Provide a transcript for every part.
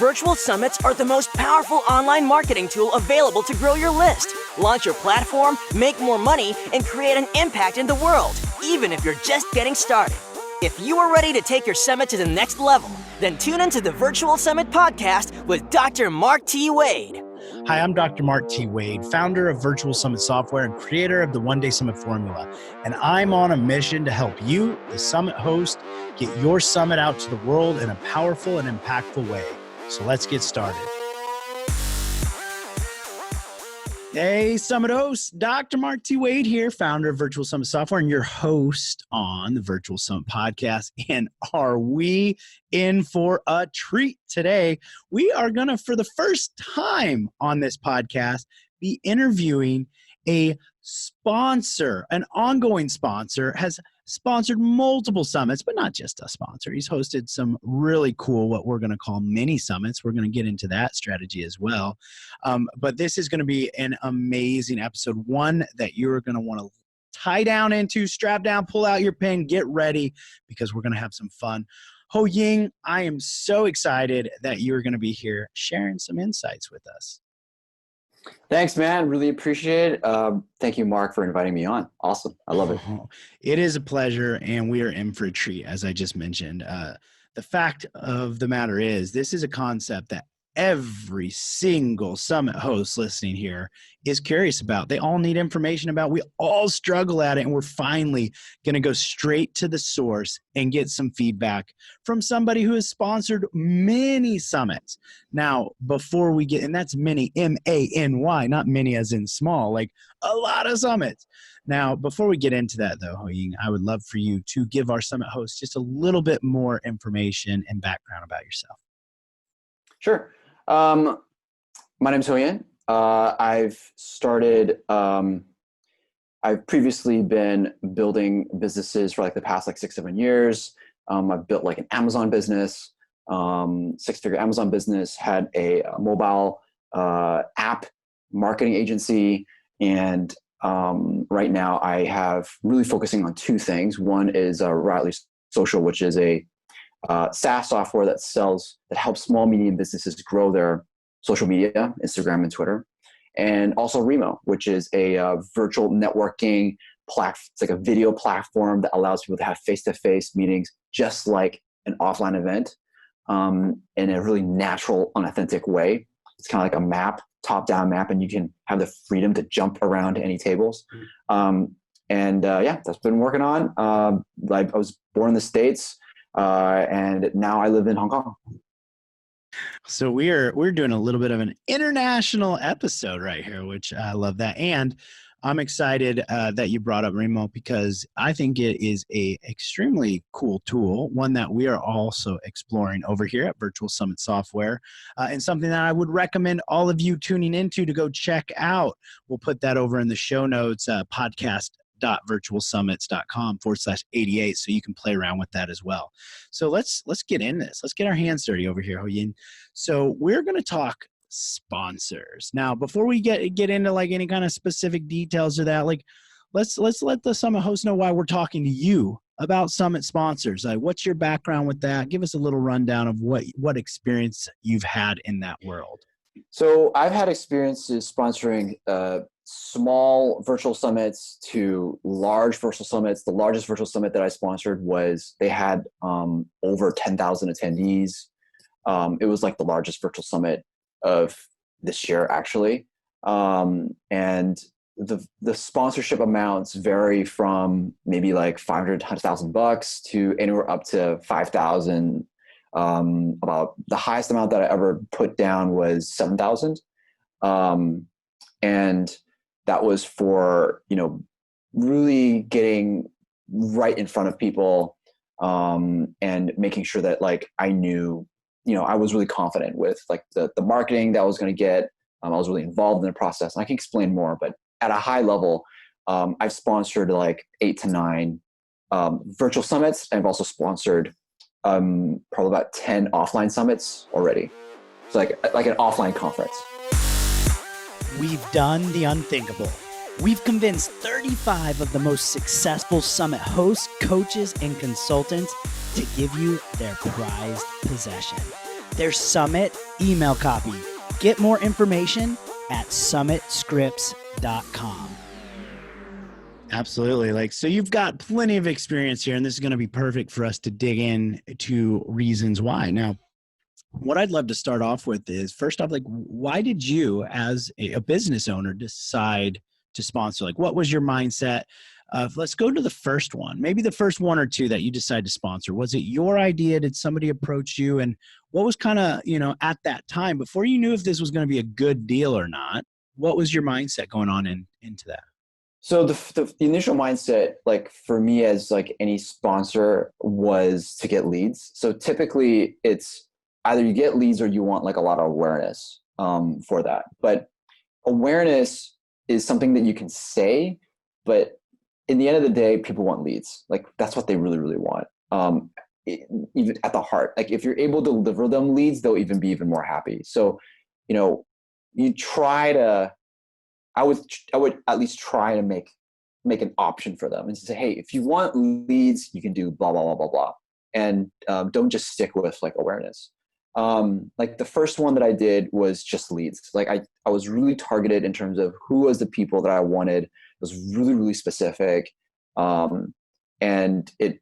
Virtual summits are the most powerful online marketing tool available to grow your list, launch your platform, make more money, and create an impact in the world, even if you're just getting started. If you are ready to take your summit to the next level, then tune into the Virtual Summit Podcast with Dr. Mark T. Wade. Hi, I'm Dr. Mark T. Wade, founder of Virtual Summit Software and creator of the One Day Summit Formula. And I'm on a mission to help you, the summit host, get your summit out to the world in a powerful and impactful way. So let's get started. Hey, Summit host, Dr. Mark T. Wade here, founder of Virtual Summit Software and your host on the Virtual Summit Podcast. And are we in for a treat today? We are going to, for the first time on this podcast, be interviewing a sponsor, an ongoing sponsor, has sponsored multiple summits, but not just a sponsor. He's hosted some really cool, what we're going to call mini summits. We're going to get into that strategy as well. But this is going to be an amazing episode, one that you're going to want to tie down into, strap down, pull out your pen, get ready, because we're going to have some fun. Hanyan, I am so excited that you're going to be here sharing some insights with us. Thanks, man. Really appreciate it. Thank you, Mark, for inviting me on. Awesome. I love it. It is a pleasure, and we are in for a treat, as I just mentioned. The fact of the matter is, this is a concept that every single summit host listening here is curious about. They all need information about. We all struggle at it, and we're finally going to go straight to the source and get some feedback from somebody who has sponsored many summits. Now, before we get, and that's many, M-A-N-Y, not many as in small, like a lot of summits. Now, before we get into that, though, Hanyan, I would love for you to give our summit host just a little bit more information and background about yourself. Sure. My name's Hanyan. I've previously been building businesses for like the past 6-7 years. I've built like an Amazon business, 6-figure Amazon business, had a mobile app marketing agency. And right now I have really focusing on two things. One is Riley Social, which is a SaaS software that helps small, medium businesses grow their social media, Instagram and Twitter. And also Remo, which is a virtual networking platform. It's like a video platform that allows people to have face-to-face meetings, just like an offline event, in a really natural, unauthentic way. It's kind of like a map, top-down map, and you can have the freedom to jump around to any tables. That's been working on. I was born in the States. And now I live in Hong Kong. So we're doing a little bit of an international episode right here, which I love that. And I'm excited that you brought up Remo, because I think it is a extremely cool tool, one that we are also exploring over here at Virtual Summit Software, and something that I would recommend all of you tuning into to go check out. We'll put that over in the show notes, podcast.virtualsummits.com/88, so you can play around with that as well. So let's get in this. Let's get our hands dirty over here, Hanyan. So we're going to talk sponsors. Now, before we get into like any kind of specific details of that, like let's let the summit host know why we're talking to you about summit sponsors. Like, what's your background with that? Give us a little rundown of what experience you've had in that world. So I've had experiences sponsoring small virtual summits to large virtual summits. The largest virtual summit that I sponsored they had over 10,000 attendees. It was like the largest virtual summit of this year, actually. And the sponsorship amounts vary from maybe like $500,000 to anywhere up to 5,000. About the highest amount that I ever put down was 7,000. And that was for, really getting right in front of people, and making sure that like I knew, I was really confident with like the marketing that I was going to get. I was really involved in the process, and I can explain more, but at a high level, I've sponsored like 8 to 9 virtual summits. And I've also sponsored probably about 10 offline summits already. So like an offline conference. We've done the unthinkable. We've convinced 35 of the most successful summit hosts, coaches, and consultants to give you their prized possession. their Summit email copy. Get more information at summitscripts.com. Absolutely. So you've got plenty of experience here, and this is going to be perfect for us to dig in to reasons why. Now, what I'd love to start off with is, first off, why did you as a business owner decide to sponsor? What was your mindset? Let's go to the first one, maybe the first one or two that you decided to sponsor. Was it your idea? Did somebody approach you? And what was kind of, at that time, before you knew if this was going to be a good deal or not, what was your mindset going on into that? So the initial mindset, for me as any sponsor, was to get leads. So typically it's either you get leads or you want a lot of awareness for that. But awareness is something that you can say, but in the end of the day, people want leads. That's what they really, really want. Even at the heart, if you're able to deliver them leads, they'll be even more happy. So, you try to, I would at least try to make an option for them and say, hey, if you want leads, you can do blah, blah, blah, blah, blah. And don't just stick with awareness. The first one that I did was just leads. I was really targeted in terms of who was the people that I wanted. It was really, really specific. And it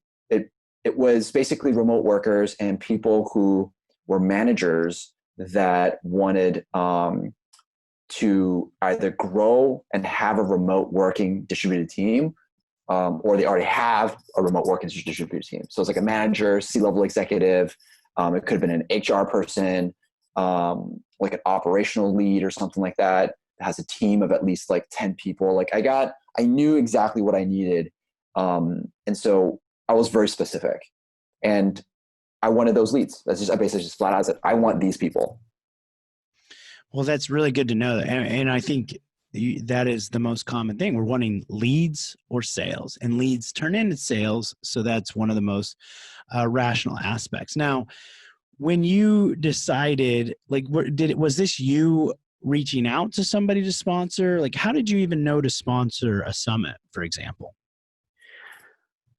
was basically remote workers and people who were managers that wanted to either grow and have a remote working distributed team, or they already have a remote working distributed team. So it's a manager, C-level executive. It could have been an HR person, an operational lead or something like that has a team of at least 10 people. I knew exactly what I needed. And so I was very specific, and I wanted those leads. I basically just flat out said, I want these people. Well, that's really good to know. And I think that is the most common thing. We're wanting leads or sales, and leads turn into sales. So that's one of the most rational aspects. Now, when you decided, was this you reaching out to somebody to sponsor? How did you even know to sponsor a summit, for example?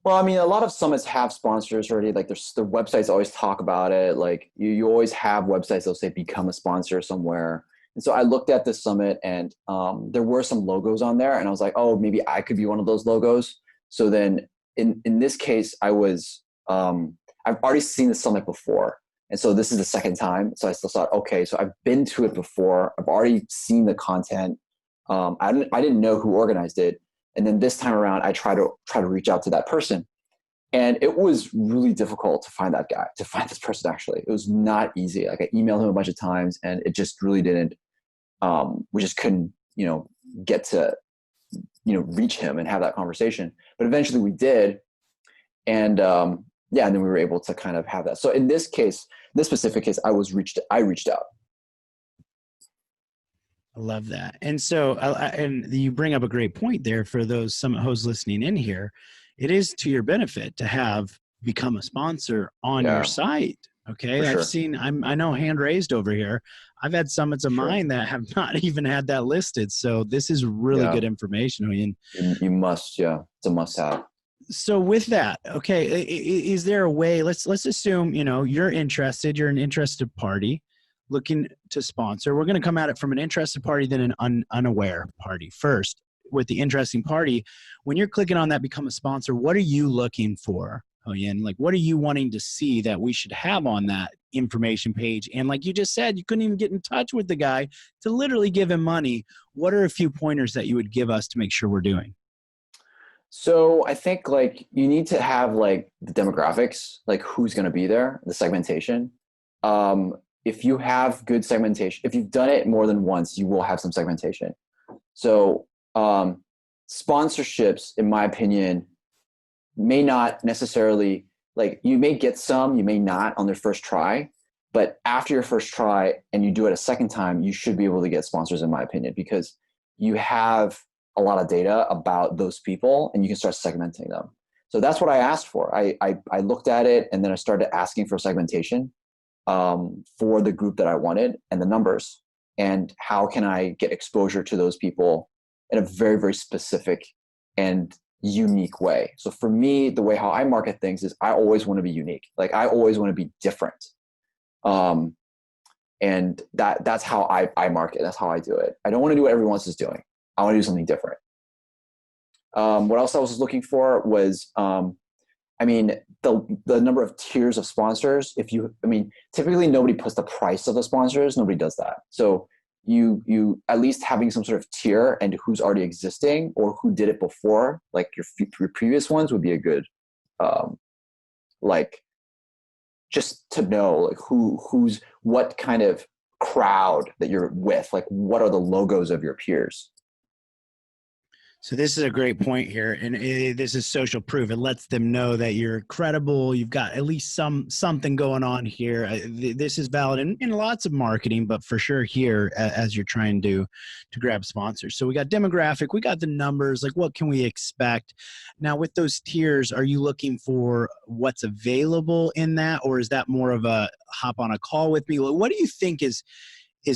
Well, a lot of summits have sponsors already. Their websites always talk about it. You always have websites that'll say become a sponsor somewhere. And so I looked at this summit, and there were some logos on there, and I was like, oh, maybe I could be one of those logos. So then in this case, I've already seen the summit before. And so this is the second time. So I still thought, okay, so I've been to it before. I've already seen the content. I didn't know who organized it. And then this time around, I try to reach out to that person. And it was really difficult to find this person, actually. It was not easy. I emailed him a bunch of times, and it just really didn't, we just couldn't, get to, reach him and have that conversation. But eventually we did. And and then we were able to kind of have that. So in this case, this specific case, I reached out. I love that. And so, and you bring up a great point there for those summit hosts listening in here. It is to your benefit to become a sponsor on your site. Okay. For I've sure. I know hand raised over here. I've had summits of mine that have not even had that listed. So this is really good information. You must, it's a must have. So with that, okay, is there a way, let's assume, you're interested, you're an interested party looking to sponsor. We're going to come at it from an interested party, then an unaware party. First, with the interesting party, when you're clicking on that become a sponsor, what are you looking for, Hanyan? What are you wanting to see that we should have on that information page? And like you just said, you couldn't even get in touch with the guy to literally give him money. What are a few pointers that you would give us to make sure we're doing? So I think you need to have the demographics, who's going to be there, the segmentation. If you have good segmentation, if you've done it more than once, you will have some segmentation. So sponsorships, in my opinion, may not necessarily, you may get some, you may not on their first try, but after your first try and you do it a second time, you should be able to get sponsors, in my opinion, because you have a lot of data about those people and you can start segmenting them. So that's what I asked for. I looked at it, and then I started asking for segmentation for the group that I wanted, and the numbers, and how can I get exposure to those people in a very, very specific and unique way. So for me, the way how I market things is I always want to be unique. I always want to be different. And that's how I market. That's how I do it. I don't want to do what everyone else is doing. I want to do something different. What else I was looking for was, the number of tiers of sponsors. Typically nobody puts the price of the sponsors. Nobody does that. So you at least having some sort of tier and who's already existing or who did it before, like your previous ones would be a good, just to know like who's what kind of crowd that you're with, like what are the logos of your peers. So this is a great point here, and this is social proof. It lets them know that you're credible. You've got at least something going on here. This is valid in lots of marketing, but for sure here as you're trying to grab sponsors. So we got demographic, we got the numbers. Like, what can we expect? Now, with those tiers, are you looking for what's available in that, or is that more of a hop on a call with me? What do you think is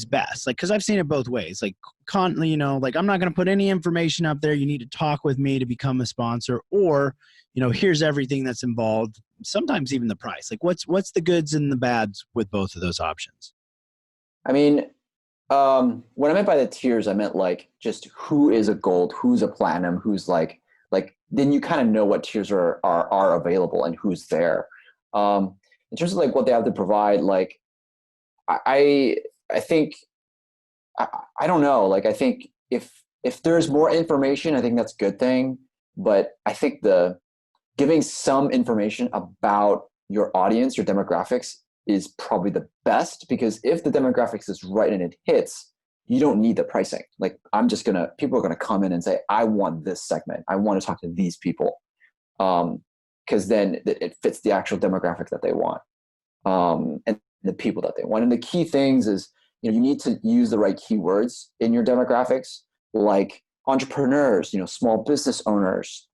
best? Like, cause I've seen it both ways. Like like I'm not going to put any information up there. You need to talk with me to become a sponsor, or, here's everything that's involved. Sometimes even the price. Like what's the goods and the bads with both of those options? What I meant by the tiers, I meant like just who is a gold, who's a platinum, who's like, then you kind of know what tiers are available and who's there. In terms of like what they have to provide, like I think, I don't know. Like, I think if there's more information, I think that's a good thing. But I think giving some information about your audience, your demographics is probably the best, because if the demographics is right and it hits, you don't need the pricing. Like people are going to come in and say, I want this segment. I want to talk to these people. Cause then it fits the actual demographic that they want. And the people that they want. And the key things is, you need to use the right keywords in your demographics, like entrepreneurs, small business owners,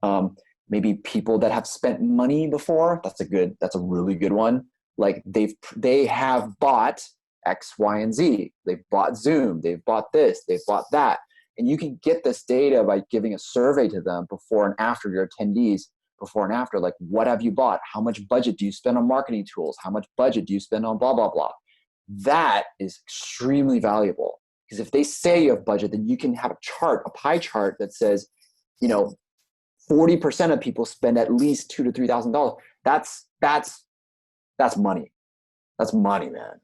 maybe people that have spent money before. That's a really good one. Like they have bought X, Y, and Z. They've bought Zoom. They've bought this. They've bought that. And you can get this data by giving a survey to them before and after your attendees, before and after, like, what have you bought? How much budget do you spend on marketing tools? How much budget do you spend on blah, blah, blah? That is extremely valuable, because if they say you have budget, then you can have a pie chart that says, 40% of people spend at least $2,000 to $3,000. That's money. That's money, man.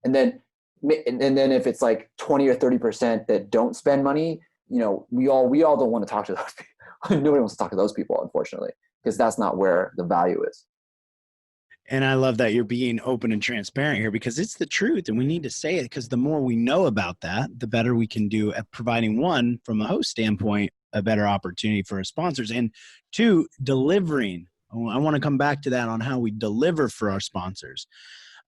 And then if it's like 20 or 30% that don't spend money, we all don't want to talk to those people. Nobody wants to talk to those people, unfortunately, because that's not where the value is. And I love that you're being open and transparent here, because it's the truth and we need to say it, because the more we know about that, the better we can do at providing, one, from a host standpoint, a better opportunity for our sponsors, and two, delivering. I want to come back to that on how we deliver for our sponsors.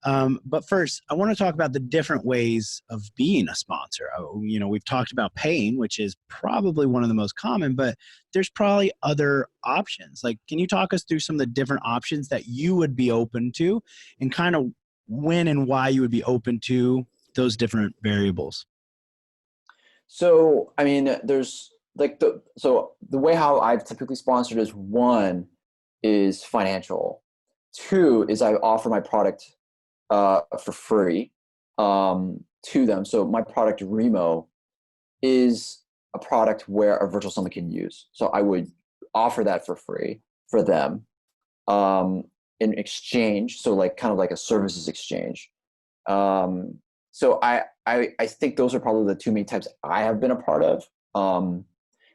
But first, I want to talk about the different ways of being a sponsor. We've talked about paying, which is probably one of the most common, but there's probably other options. Like, can you talk us through some of the different options that you would be open to, and kind of when and why you would be open to those different variables? So, there's the way how I've typically sponsored is, one is financial. Two is I offer my product for free to them. So my product Remo is a product where a virtual summit can use. So I would offer that for free for them in exchange. So kind of like a services exchange. So I think those are probably the two main types I have been a part of.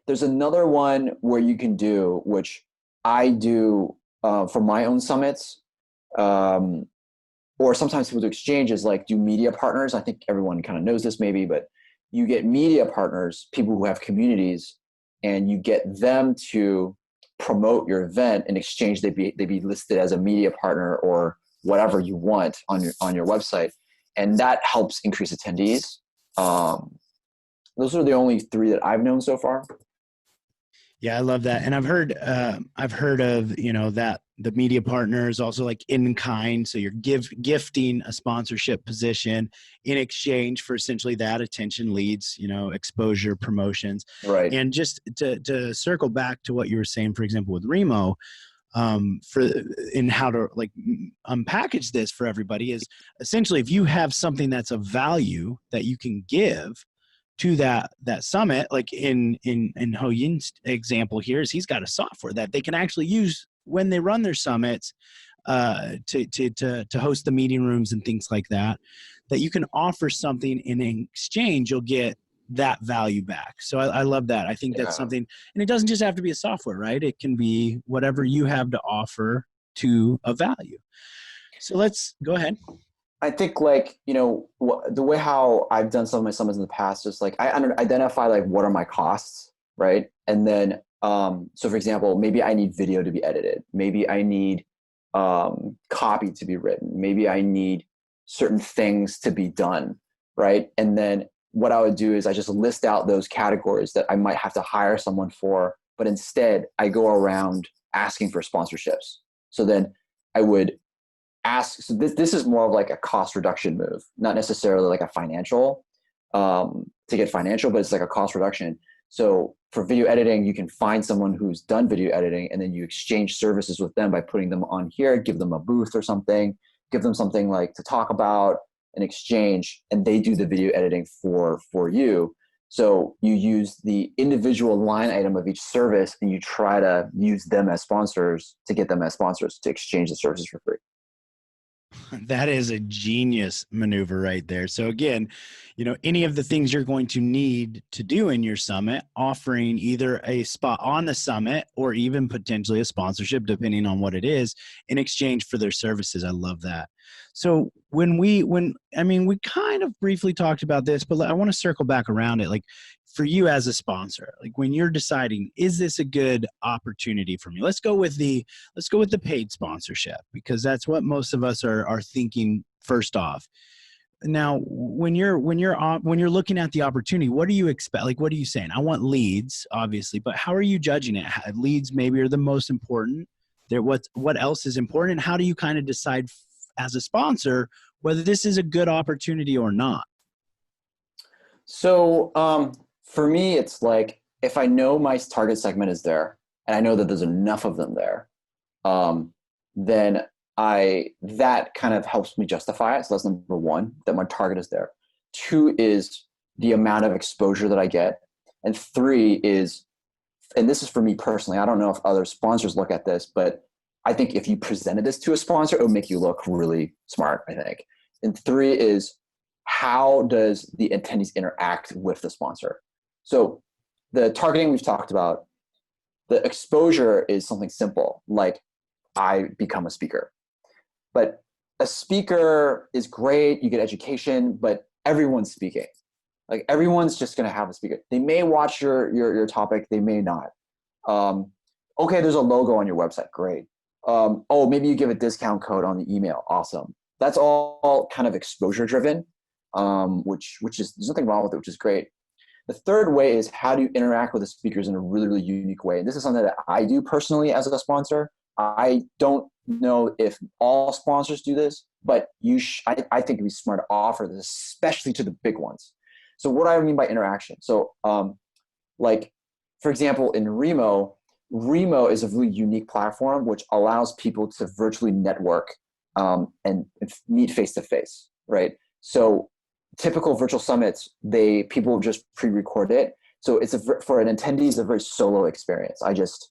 There's another one where you can do, which I do for my own summits. Or sometimes people do exchanges, like do media partners. I think everyone kind of knows this maybe, but you get media partners, people who have communities, and you get them to promote your event. In exchange, they'd be listed as a media partner or whatever you want on your website. And that helps increase attendees. Those are the only three that I've known so far. Yeah, I love that. And I've heard of, that the media partners also like in kind. So you're gifting a sponsorship position in exchange for essentially that attention, leads, exposure, promotions. Right. And just to circle back to what you were saying, for example, with Remo, for in how to like unpackage this for everybody is essentially if you have something that's of value that you can give to that summit, like in Ho Yin's example here, is he's got a software that they can actually use when they run their summits to host the meeting rooms and things like that. That you can offer something in exchange, you'll get that value back. So I love that. I think that's something, and it doesn't just have to be a software, right? It can be whatever you have to offer to a value. So let's go ahead. I think like, the way how I've done some of my summits in the past is like, I identify like, what are my costs, right? And then, so for example, maybe I need video to be edited. Maybe I need copy to be written. Maybe I need certain things to be done, right? And then what I would do is I just list out those categories that I might have to hire someone for, but instead I go around asking for sponsorships. So then I would ask, so this is more of like a cost reduction move, not necessarily like a financial, to get financial, but it's like a cost reduction. So for video editing, you can find someone who's done video editing and then you exchange services with them by putting them on here, give them a booth or something, give them something like to talk about, an exchange, and they do the video editing for you. So you use the individual line item of each service and you try to use them as sponsors to get them as sponsors to exchange the services for free. That is a genius maneuver right there. So again, any of the things you're going to need to do in your summit, offering either a spot on the summit or even potentially a sponsorship, depending on what it is, in exchange for their services. I love that. So we kind of briefly talked about this, but I want to circle back around it. Like for you as a sponsor, like when you're deciding, is this a good opportunity for me? Let's go with the paid sponsorship, because that's what most of us are thinking first off. Now, when you're looking at the opportunity, what do you expect? Like, what are you saying? I want leads, obviously, but how are you judging it? Leads maybe are the most important. What else is important? And how do you kind of decide as a sponsor whether this is a good opportunity or not? So for me, it's like, if I know my target segment is there and I know that there's enough of them there, then that kind of helps me justify it. So that's number one, that my target is there. Two is the amount of exposure that I get. And three is, and this is for me personally, I don't know if other sponsors look at this, but I think if you presented this to a sponsor, it would make you look really smart, I think. And three is, how does the attendees interact with the sponsor? So the targeting we've talked about, the exposure is something simple, like I become a speaker. But a speaker is great, you get education, but everyone's speaking. Like everyone's just gonna have a speaker. They may watch your topic, they may not. Okay, there's a logo on your website, great. Oh, maybe you give a discount code on the email, awesome. That's all kind of exposure driven, which is, there's nothing wrong with it, which is great. The third way is, how do you interact with the speakers in a really, really unique way? And this is something that I do personally as a sponsor. I don't know if all sponsors do this, but I think it'd be smart to offer this, especially to the big ones. So what do I mean by interaction? So like, for example, in Remo is a really unique platform which allows people to virtually network and meet face-to-face, right? So typical virtual summits, people just pre-record it. So for an attendee, it's a very solo experience. I just,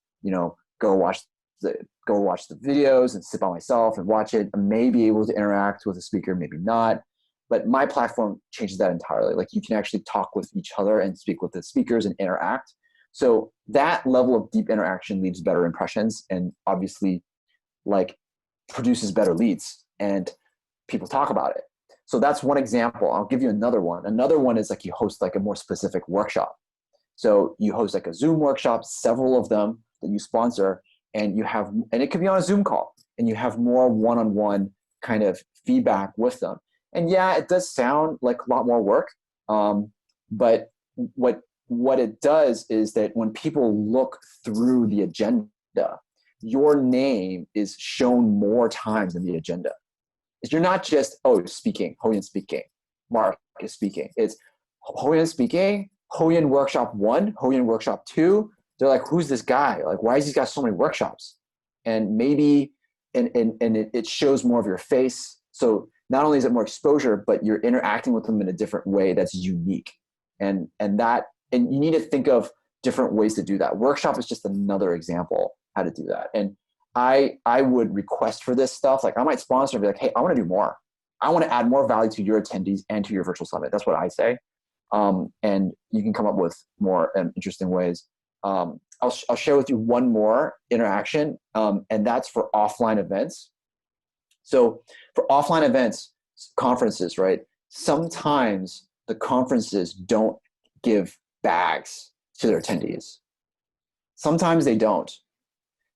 go watch the videos and sit by myself and watch it. I may be able to interact with the speaker, maybe not. But my platform changes that entirely. Like you can actually talk with each other and speak with the speakers and interact. So that level of deep interaction leaves better impressions and obviously like produces better leads and people talk about it. So that's one example. I'll give you another one. Another one is like you host like a more specific workshop. So you host like a Zoom workshop, several of them that you sponsor, and it could be on a Zoom call, and you have more one-on-one kind of feedback with them. And yeah, it does sound like a lot more work. But what it does is that when people look through the agenda, your name is shown more times in the agenda. You're not just, speaking, Hanyan speaking, Mark is speaking. It's Hanyan speaking, Hanyan workshop 1, Hanyan workshop 2. They're like, who's this guy? Like, why has he got so many workshops? and maybe it shows more of your face. So not only is it more exposure, but you're interacting with them in a different way that's unique. And you need to think of different ways to do that. Workshop is just another example how to do that. And I would request for this stuff. Like I might sponsor and be like, hey, I want to do more. I want to add more value to your attendees and to your virtual summit. That's what I say. And you can come up with more interesting ways. I'll share with you one more interaction, and that's for offline events. So for offline events, conferences, right? Sometimes the conferences don't give bags to their attendees. Sometimes they don't.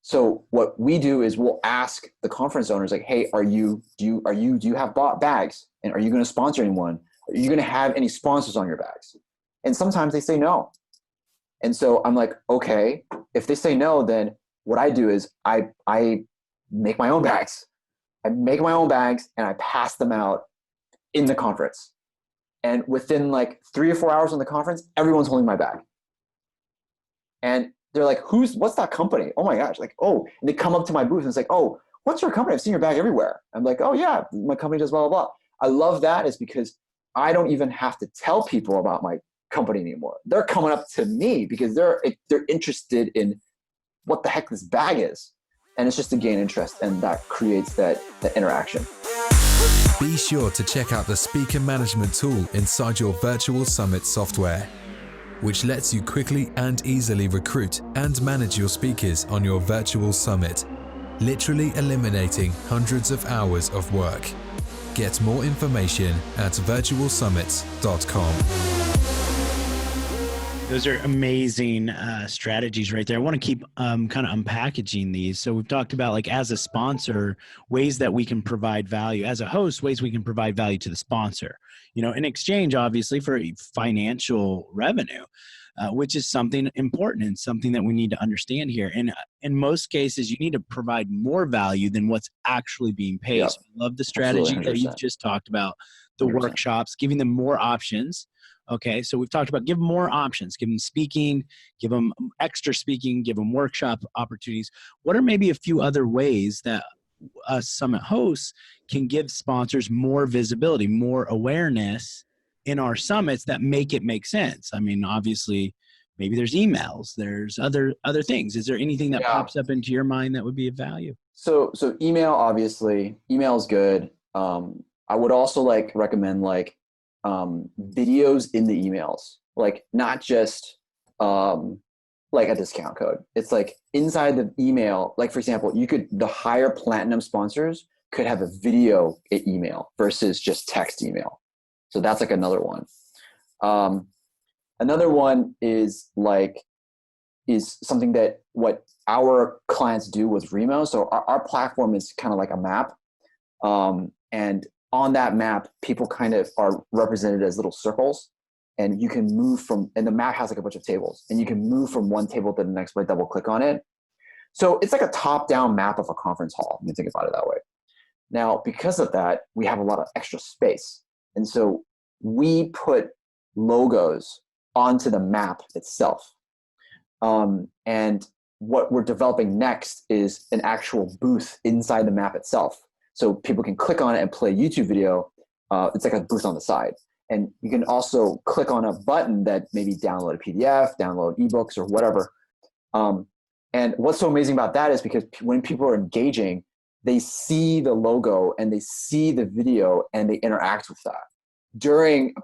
So what we do is we'll ask the conference owners, like, hey, do you have bought bags? And are you going to sponsor anyone? Are you going to have any sponsors on your bags? And sometimes they say no. And so I'm like, okay, if they say no, then what I do is I make my own bags. I make my own bags and I pass them out in the conference. And within like 3 or 4 hours in the conference, everyone's holding my bag. And they're like, what's that company? Oh my gosh. Like, oh, and they come up to my booth and it's like, oh, what's your company? I've seen your bag everywhere. I'm like, oh yeah, my company does blah, blah, blah. I love that is because I don't even have to tell people about my company anymore. They're coming up to me because they're interested in what the heck this bag is. And it's just to gain interest, and that creates that interaction. Be sure to check out the speaker management tool inside your virtual summit software, which lets you quickly and easily recruit and manage your speakers on your virtual summit, literally eliminating hundreds of hours of work. Get more information at virtualsummits.com. Those are amazing strategies right there. I want to keep kind of unpackaging these. So we've talked about, like, as a sponsor, ways that we can provide value. As a host, ways we can provide value to the sponsor, in exchange, obviously, for financial revenue, which is something important and something that we need to understand here. And in most cases, you need to provide more value than what's actually being paid. Yep. So I love the strategy Absolutely, that you've just talked about, the 100%. workshops, giving them more options. Okay, so we've talked about give them more options, give them speaking, give them extra speaking, give them workshop opportunities. What are maybe a few other ways that us summit hosts can give sponsors more visibility, more awareness in our summits that make it make sense? I mean, obviously, maybe there's emails, there's other things. Is there anything that pops up into your mind that would be of value? So email, obviously, email is good. I would also recommend videos in the emails, like not just like a discount code. It's like inside the email, like for example, the higher platinum sponsors could have a video email versus just text email. So that's like another one. Another one is something that what our clients do with Remo. So our platform is kind of like a map. And on that map, people kind of are represented as little circles, and you can move and the map has like a bunch of tables, and you can move from one table to the next by double click on it. So it's like a top down map of a conference hall. You think about it that way. Now, because of that, we have a lot of extra space. And so we put logos onto the map itself. And what we're developing next is an actual booth inside the map itself. So people can click on it and play a YouTube video. It's like a booth on the side. And you can also click on a button that maybe download a PDF, download ebooks or whatever. And what's so amazing about that is because when people are engaging, they see the logo and they see the video and they interact with that during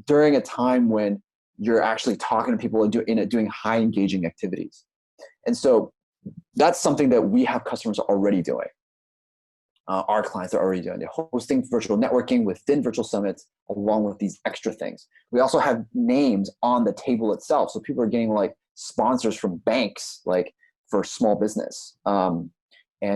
a time when you're actually talking to people and doing high engaging activities. And so that's something that we have customers already doing. Our clients are already doing. They're hosting virtual networking within virtual summits along with these extra things. We also have names on the table itself. So people are getting like sponsors from banks, like for small business. And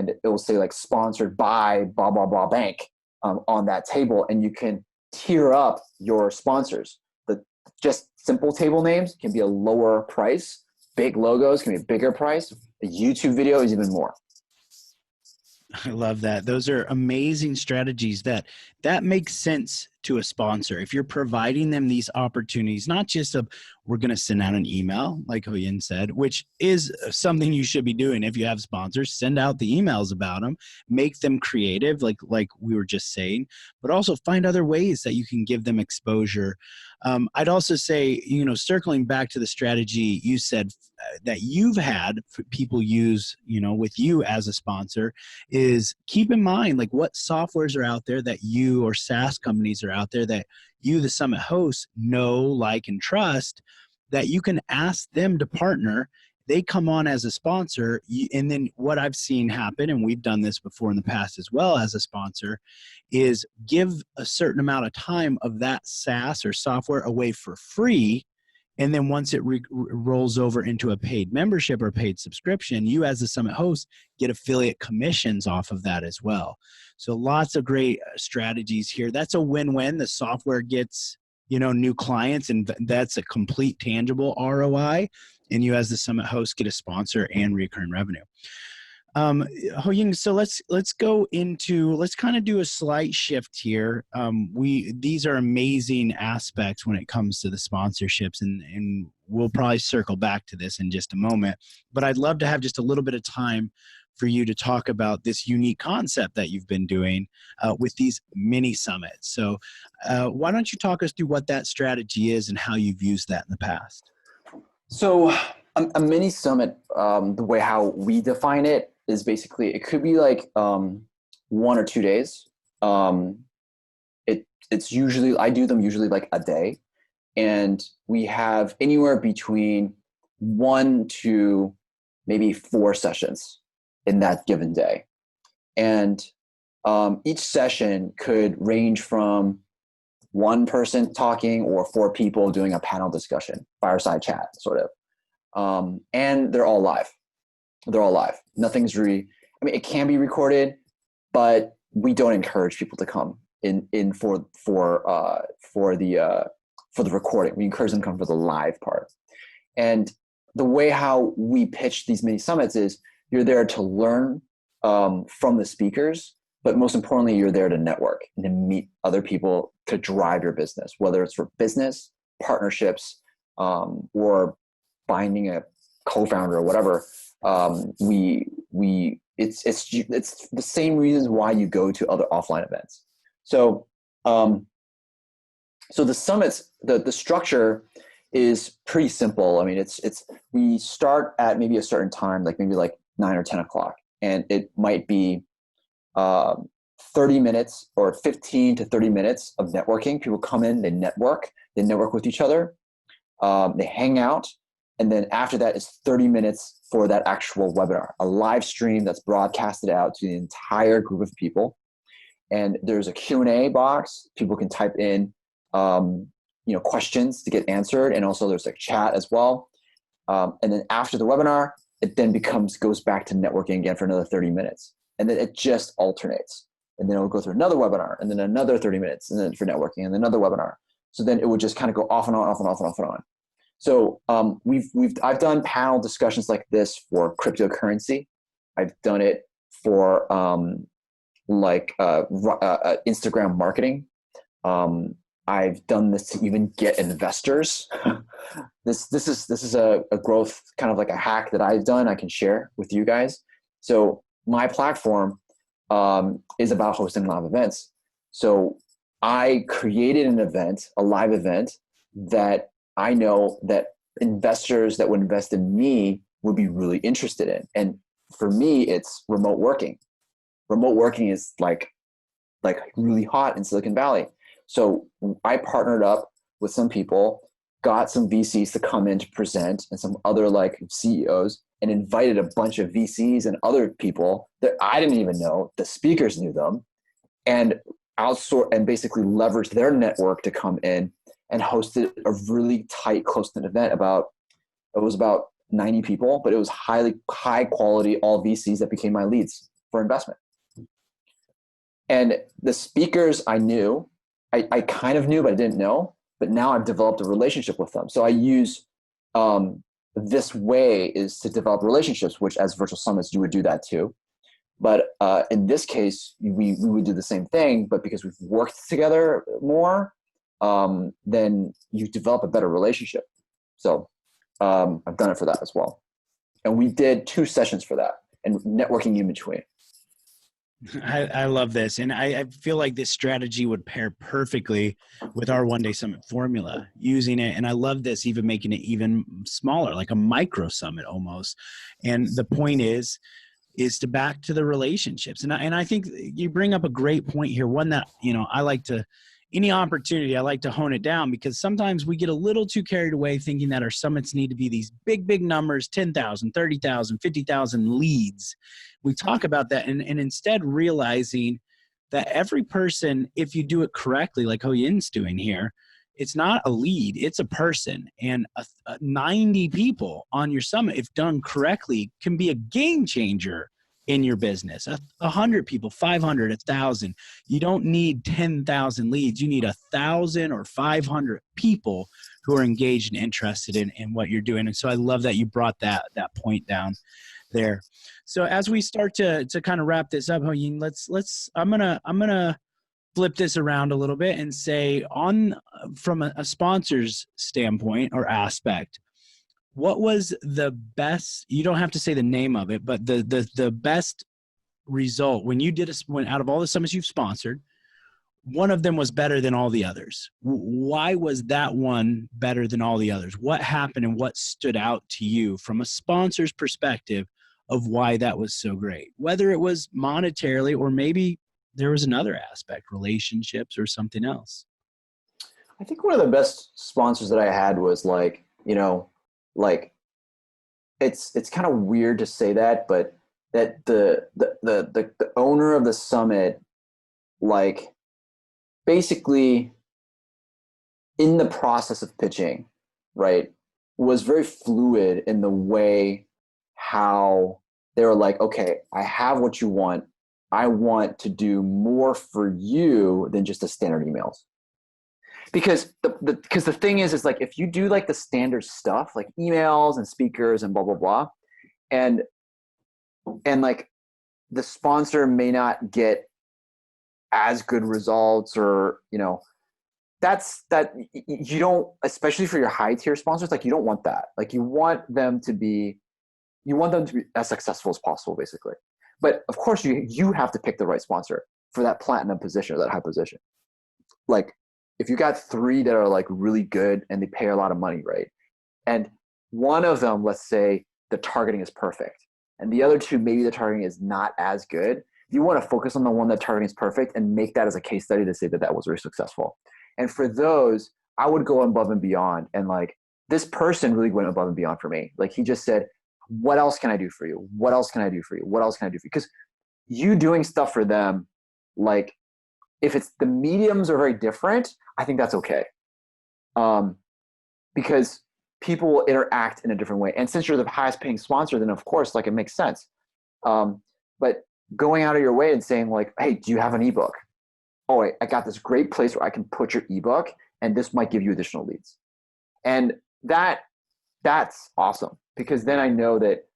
it will say like sponsored by blah, blah, blah bank on that table. And you can tier up your sponsors. The just simple table names can be a lower price. Big logos can be a bigger price. A YouTube video is even more. I love that. Those are amazing strategies that makes sense to a sponsor. If you're providing them these opportunities, not just we're going to send out an email, like Hanyan said, which is something you should be doing. If you have sponsors, send out the emails about them, make them creative, like we were just saying, but also find other ways that you can give them exposure. I'd also say, circling back to the strategy you said that you've had people use, with you as a sponsor, is keep in mind like what softwares are out there that you or SaaS companies are out there that you, the summit host, know, like, and trust, that you can ask them to partner. They come on as a sponsor, and then what I've seen happen, and we've done this before in the past as well as a sponsor, is give a certain amount of time of that SaaS or software away for free. And then once it rolls over into a paid membership or paid subscription, you as the summit host get affiliate commissions off of that as well. So lots of great strategies here. That's a win-win. The software gets, new clients, and that's a complete tangible ROI. And you as the summit host get a sponsor and recurring revenue. Hanyan, so let's kind of do a slight shift here. These are amazing aspects when it comes to the sponsorships, and we'll probably circle back to this in just a moment, but I'd love to have just a little bit of time for you to talk about this unique concept that you've been doing with these mini summits. So why don't you talk us through what that strategy is and how you've used that in the past? So a mini summit, the way how we define it is basically, it could be like 1 or 2 days. It's usually, I do them usually like a day, and we have anywhere between 1 to maybe 4 sessions in that given day. And each session could range from 1 person talking or 4 people doing a panel discussion, fireside chat sort of. And they're all live. Nothing's it can be recorded, but we don't encourage people to come in for the recording. We encourage them to come for the live part. And the way how we pitch these mini summits is you're there to learn from the speakers, but most importantly, you're there to network and to meet other people to drive your business, whether it's for business, partnerships, or finding a co-founder or whatever. It's the same reasons why you go to other offline events. So the summits, the structure is pretty simple. I mean, we start at maybe a certain time, like maybe like 9 or 10 o'clock, and it might be 30 minutes or 15 to 30 minutes of networking. People come in, they network with each other, they hang out. And then after that is 30 minutes for that actual webinar, a live stream that's broadcasted out to the entire group of people. And there's a Q&A box. People can type in, questions to get answered. And also there's like chat as well. And then after the webinar, it then goes back to networking again for another 30 minutes. And then it just alternates. And then it will go through another webinar and then another 30 minutes and then for networking and another webinar. So then it would just kind of go off and on, off and on, off and on. So I've done panel discussions like this for cryptocurrency. I've done it for Instagram marketing. I've done this to even get investors. This is a growth kind of like a hack that I've done. I can share with you guys. So my platform is about hosting live events. So I created an event, a live event that I know that investors that would invest in me would be really interested in. And for me, it's remote working. Remote working is like really hot in Silicon Valley. So I partnered up with some people, got some VCs to come in to present and some other like CEOs, and invited a bunch of VCs and other people that I didn't even know. The speakers knew them, and outsource and basically leverage their network to come in and hosted a really tight, close-knit event. It was about 90 people, but it was high quality, all VCs that became my leads for investment. And the speakers I knew, I kind of knew, but I didn't know. But now I've developed a relationship with them. So I use this way is to develop relationships, which as virtual summits, you would do that too. But in this case, we would do the same thing, but because we've worked together more, then you develop a better relationship. So I've done it for that as well. And we did 2 sessions for that and networking in between. I love this. And I feel like this strategy would pair perfectly with our One Day Summit formula, using it. And I love this, even making it even smaller, like a micro summit almost. And the point is to back to the relationships. And I think you bring up a great point here. One that, I like to, any opportunity, I like to hone it down, because sometimes we get a little too carried away thinking that our summits need to be these big, big numbers, 10,000, 30,000, 50,000 leads. We talk about that and instead realizing that every person, if you do it correctly, like Hanyan's doing here, it's not a lead, it's a person. And 90 people on your summit, if done correctly, can be a game changer in your business. 100 people, 500, 1,000. You don't need 10,000 leads. You need 1,000 or 500 people who are engaged and interested in what you're doing. And so I love that you brought that point down there. So as we start to kind of wrap this up, Hanyan, I'm gonna flip this around a little bit and say, from a sponsor's standpoint or aspect, what was the best, you don't have to say the name of it, but the best result when you did when out of all the summits you've sponsored, one of them was better than all the others? Why was that one better than all the others? What happened and what stood out to you from a sponsor's perspective of why that was so great? Whether it was monetarily or maybe there was another aspect, relationships or something else. I think one of the best sponsors that I had was it's kind of weird to say that, but that the owner of the summit, basically in the process of pitching, right, was very fluid in the way how they were like, okay, I have what you want. I want to do more for you than just the standard emails. Because the thing is like, if you do like the standard stuff, like emails and speakers and blah, blah, blah, and like the sponsor may not get as good results, or, that you don't, especially for your high tier sponsors, like you don't want that. Like you want them to be as successful as possible, basically. But of course you have to pick the right sponsor for that platinum position or that high position. Like, if you got 3 that are like really good and they pay a lot of money, right? And one of them, let's say the targeting is perfect, and the other 2, maybe the targeting is not as good, you want to focus on the one that targeting is perfect and make that as a case study to say that was very successful. And for those, I would go above and beyond. And like, this person really went above and beyond for me. Like, he just said, what else can I do for you? What else can I do for you? What else can I do for you? Because you doing stuff for them, like, if it's the mediums are very different, I think that's okay. Because people will interact in a different way. And since you're the highest paying sponsor, then of course, like, it makes sense. But going out of your way and saying like, hey, do you have an ebook? Oh, I got this great place where I can put your ebook and this might give you additional leads. And that's awesome, because then I know that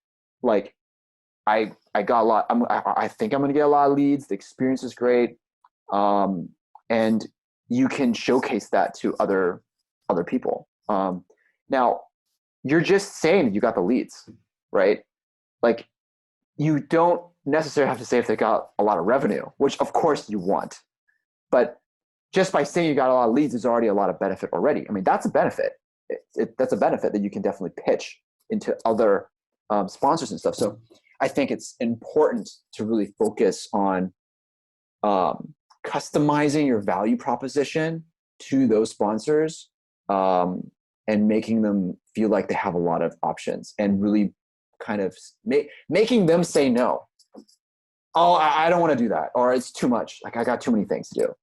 like I got a lot, I think I'm going to get a lot of leads. The experience is great. And you can showcase that to other people. Now you're just saying you got the leads, right? Like, you don't necessarily have to say if they got a lot of revenue, which of course you want, but just by saying you got a lot of leads is already a lot of benefit already. I mean, that's a benefit. That's a benefit that you can definitely pitch into other sponsors and stuff. So I think it's important to really focus on customizing your value proposition to those sponsors, and making them feel like they have a lot of options, and really kind of making them say no. Oh, I don't want to do that, or it's too much. Like, I got too many things to do.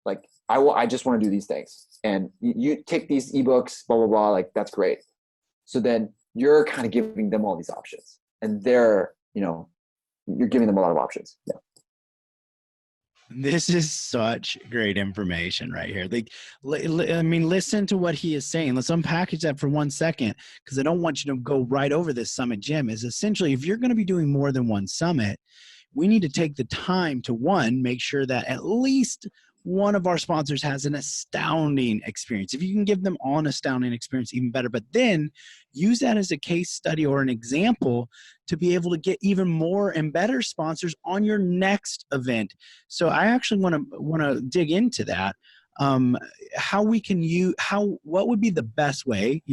Like, I just want to do these things, and you take these ebooks, blah, blah, blah. Like, that's great. So then you're kind of giving them all these options, and you're giving them a lot of options. Yeah. This is such great information right here. Like, I mean, listen to what he is saying. Let's unpackage that for 1 second, because I don't want you to go right over this summit, Jim. Is essentially, if you're going to be doing more than one summit, we need to take the time to, one, make sure that at least one of our sponsors has an astounding experience. If you can give them all an astounding experience, even better. But then use that as a case study or an example to be able to get even more and better sponsors on your next event. So I actually want to dig into that. How we can what would be the best way,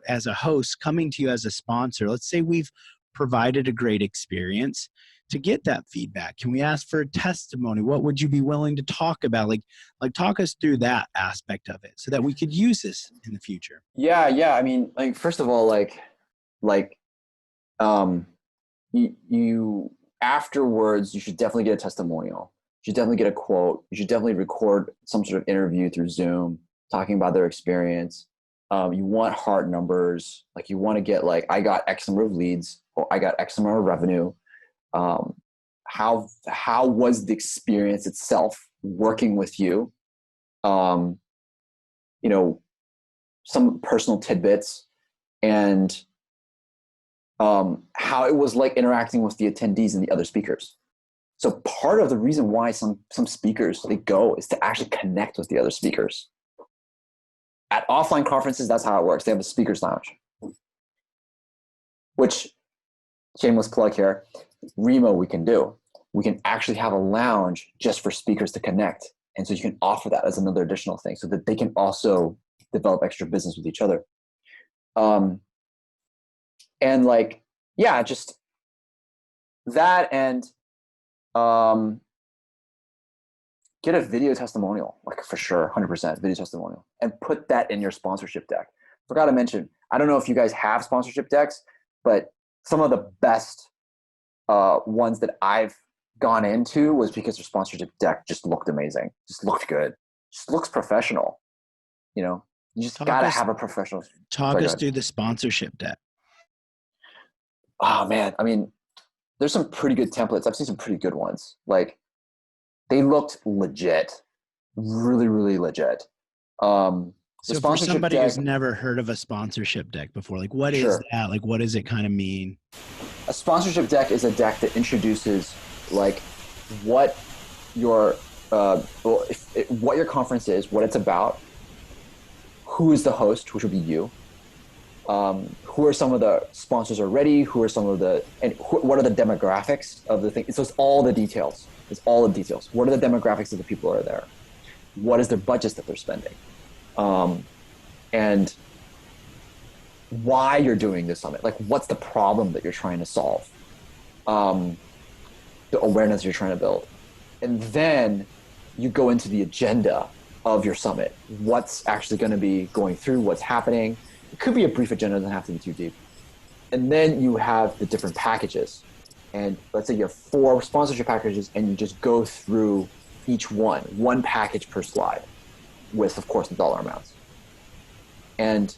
as a host coming to you as a sponsor? Let's say we've provided a great experience. To get that feedback, can we ask for a testimony? What would you be willing to talk about? Like talk us through that aspect of it so that we could use this in the future. Yeah. I mean, like, first of all, you afterwards, you should definitely get a testimonial. You should definitely get a quote. You should definitely record some sort of interview through Zoom talking about their experience. You want hard numbers. Like, you want to get, like, I got X number of leads, or I got X number of revenue. How was the experience itself working with you? Some personal tidbits, and how it was like interacting with the attendees and the other speakers. So part of the reason why some speakers, they go, is to actually connect with the other speakers. At offline conferences, that's how it works. They have a speakers lounge, which, shameless plug here, Remo we can do. We can actually have a lounge just for speakers to connect. And so you can offer that as another additional thing so that they can also develop extra business with each other. Just that, and get a video testimonial, like, for sure, 100% video testimonial, and put that in your sponsorship deck. Forgot to mention, I don't know if you guys have sponsorship decks, but some of the best ones that I've gone into was because their sponsorship deck just looked amazing, just looked good, just looks professional. You just gotta have a professional. Talk us through the sponsorship deck. Oh man, I mean, there's some pretty good templates. I've seen some pretty good ones. Like, they looked legit, really, really legit. So for somebody who's never heard of a sponsorship deck before, like, what is that? Like, what does it kind of mean? A sponsorship deck is a deck that introduces, like, what your what your conference is, what it's about, who is the host, which would be you, who are some of the sponsors already, what are the demographics of the thing. So it's all the details. What are the demographics of the people who are there? What is their budgets that they're spending? And why you're doing this summit. Like, what's the problem that you're trying to solve? The awareness you're trying to build. And then you go into the agenda of your summit. What's actually going to be going through, what's happening. It could be a brief agenda, it doesn't have to be too deep. And then you have the different packages. And let's say you have 4 sponsorship packages, and you just go through each one package per slide, with, of course, the dollar amounts. And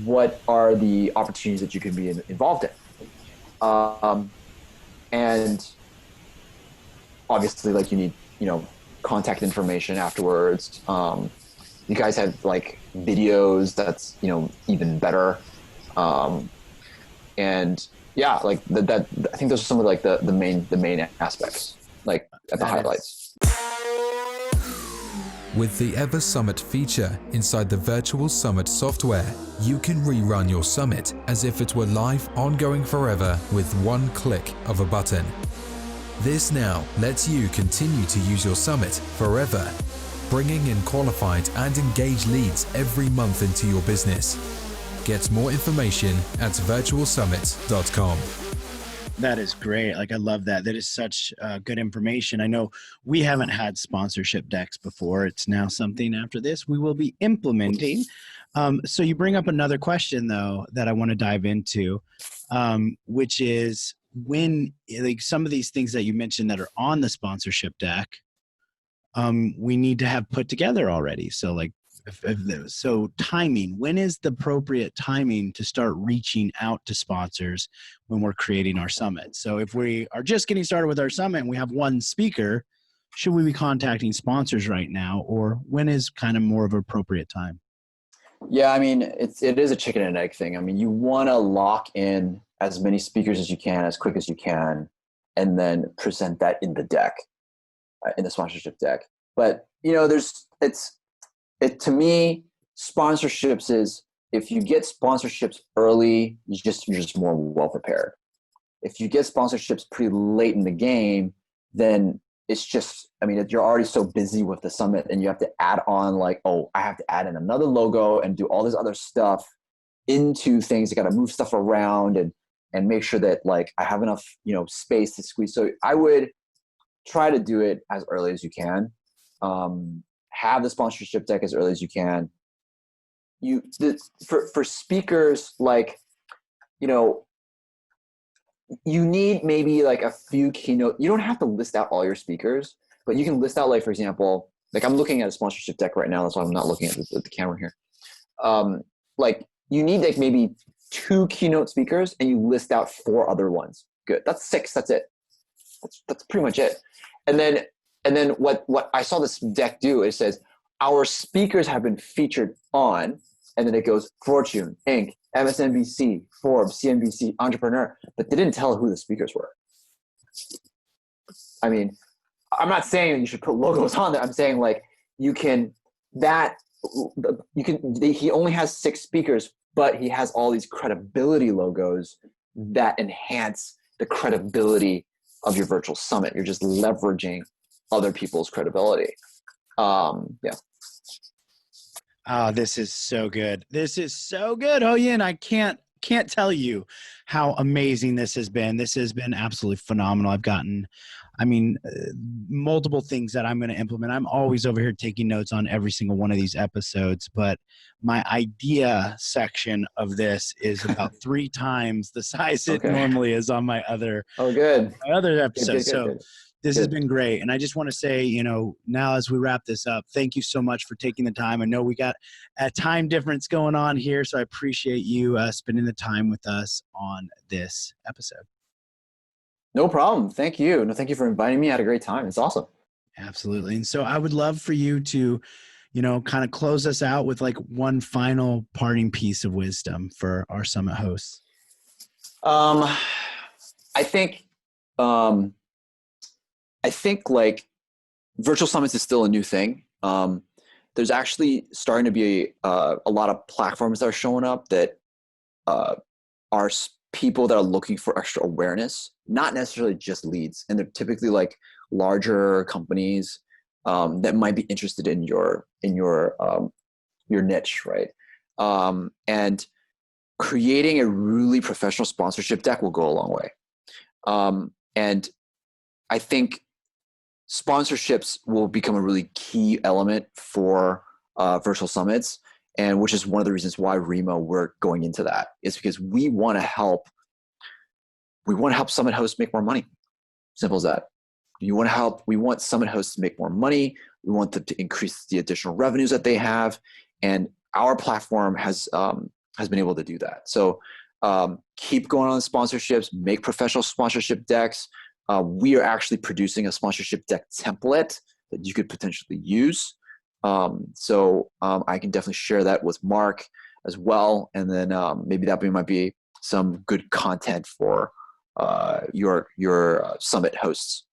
what are the opportunities that you can be involved in? And obviously, like, you need, contact information afterwards. You guys have, like, videos, that's, even better. And yeah, like that, I think those are some of, like, the main aspects, like, at the highlights. With the Ever Summit feature inside the Virtual Summit software, you can rerun your summit as if it were live, ongoing forever, with one click of a button. This now lets you continue to use your summit forever, bringing in qualified and engaged leads every month into your business. Get more information at virtualsummit.com. That is great. Like, I love that. That is such good information. I know we haven't had sponsorship decks before. It's now something after this we will be implementing. So you bring up another question, though, that I want to dive into, which is, when, like, some of these things that you mentioned that are on the sponsorship deck, we need to have put together already. So, like, so timing, when is the appropriate timing to start reaching out to sponsors when we're creating our summit? So if we are just getting started with our summit and we have one speaker, should we be contacting sponsors right now, or when is kind of more of an appropriate time? Yeah, I mean, it is a chicken and egg thing. I mean, you want to lock in as many speakers as you can, as quick as you can, and then present that in the deck, in the sponsorship deck. But to me, sponsorships is, if you get sponsorships early, you're just more well prepared. If you get sponsorships pretty late in the game, then it's just, you're already so busy with the summit, and you have to add on I have to add in another logo and do all this other stuff into things. You got to move stuff around and make sure that I have enough, space to squeeze. So I would try to do it as early as you can. Have the sponsorship deck as early as you can. For speakers, you need maybe a few keynote. You don't have to list out all your speakers, but you can list out, for example, I'm looking at a sponsorship deck right now. That's why I'm not looking at the camera here. You need maybe 2 keynote speakers, and you list out 4 other ones. Good. That's 6. That's it. That's pretty much it. And then what I saw this deck do, it says our speakers have been featured on, and then it goes Fortune, Inc., MSNBC, Forbes, CNBC, Entrepreneur, but they didn't tell who the speakers were. I'm not saying you should put logos on there. I'm saying he only has 6 speakers, but he has all these credibility logos that enhance the credibility of your virtual summit. You're just leveraging other people's credibility. Yeah. Oh, this is so good. This is so good. Oh, yeah. And I can't tell you how amazing this has been. This has been absolutely phenomenal. I've gotten, multiple things that I'm going to implement. I'm always over here taking notes on every single one of these episodes, but my idea section of this is about 3 times the size it normally is on my other, episodes. Good. This has been great. And I just want to say, now as we wrap this up, thank you so much for taking the time. I know we got a time difference going on here, so I appreciate you spending the time with us on this episode. No problem. Thank you. No, thank you for inviting me. I had a great time. It's awesome. Absolutely. And so I would love for you to, kind of close us out with one final parting piece of wisdom for our summit hosts. I think virtual summits is still a new thing. There's actually starting to be a lot of platforms that are showing up that are people that are looking for extra awareness, not necessarily just leads. And they're typically larger companies that might be interested in your niche, right? And creating a really professional sponsorship deck will go a long way. And I think sponsorships will become a really key element for virtual summits, and which is one of the reasons why Remo, we're going into that, is because we want to help summit hosts make more money. Simple as that. We want summit hosts to make more money. We want them to increase the additional revenues that they have, and our platform has been able to do that. So keep going on sponsorships, make professional sponsorship decks. We are actually producing a sponsorship deck template that you could potentially use. So I can definitely share that with Mark as well. And then maybe that might be some good content for your summit hosts.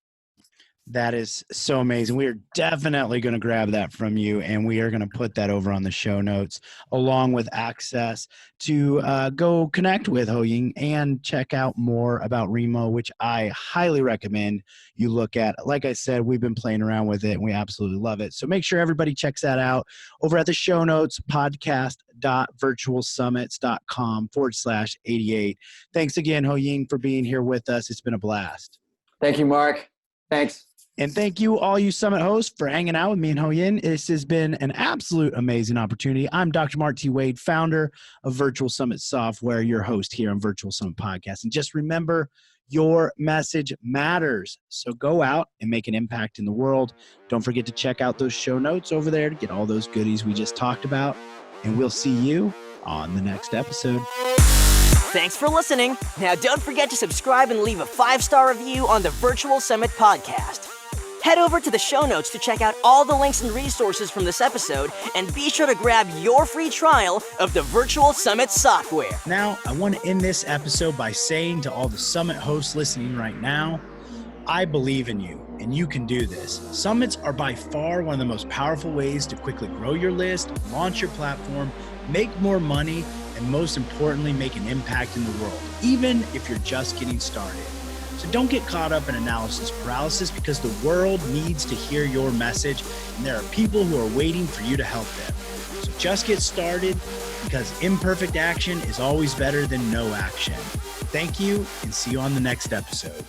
That is so amazing. We are definitely going to grab that from you, and we are going to put that over on the show notes, along with access to go connect with Hanyan and check out more about Remo, which I highly recommend you look at. Like I said, we've been playing around with it, and we absolutely love it. So make sure everybody checks that out over at the show notes, podcast.virtualsummits.com/88. Thanks again, Hanyan, for being here with us. It's been a blast. Thank you, Mark. Thanks. And thank you, all you summit hosts, for hanging out with me and Hanyan. This has been an absolute amazing opportunity. I'm Dr. Mark T. Wade, founder of Virtual Summit Software, your host here on Virtual Summit Podcast. And just remember, your message matters. So go out and make an impact in the world. Don't forget to check out those show notes over there to get all those goodies we just talked about. And we'll see you on the next episode. Thanks for listening. Now don't forget to subscribe and leave a 5-star review on the Virtual Summit Podcast. Head over to the show notes to check out all the links and resources from this episode, and be sure to grab your free trial of the Virtual Summit software. Now, I want to end this episode by saying to all the summit hosts listening right now, I believe in you, and you can do this. Summits are by far one of the most powerful ways to quickly grow your list, launch your platform, make more money, and most importantly, make an impact in the world, even if you're just getting started. So don't get caught up in analysis paralysis, because the world needs to hear your message, and there are people who are waiting for you to help them. So just get started, because imperfect action is always better than no action. Thank you, and see you on the next episode.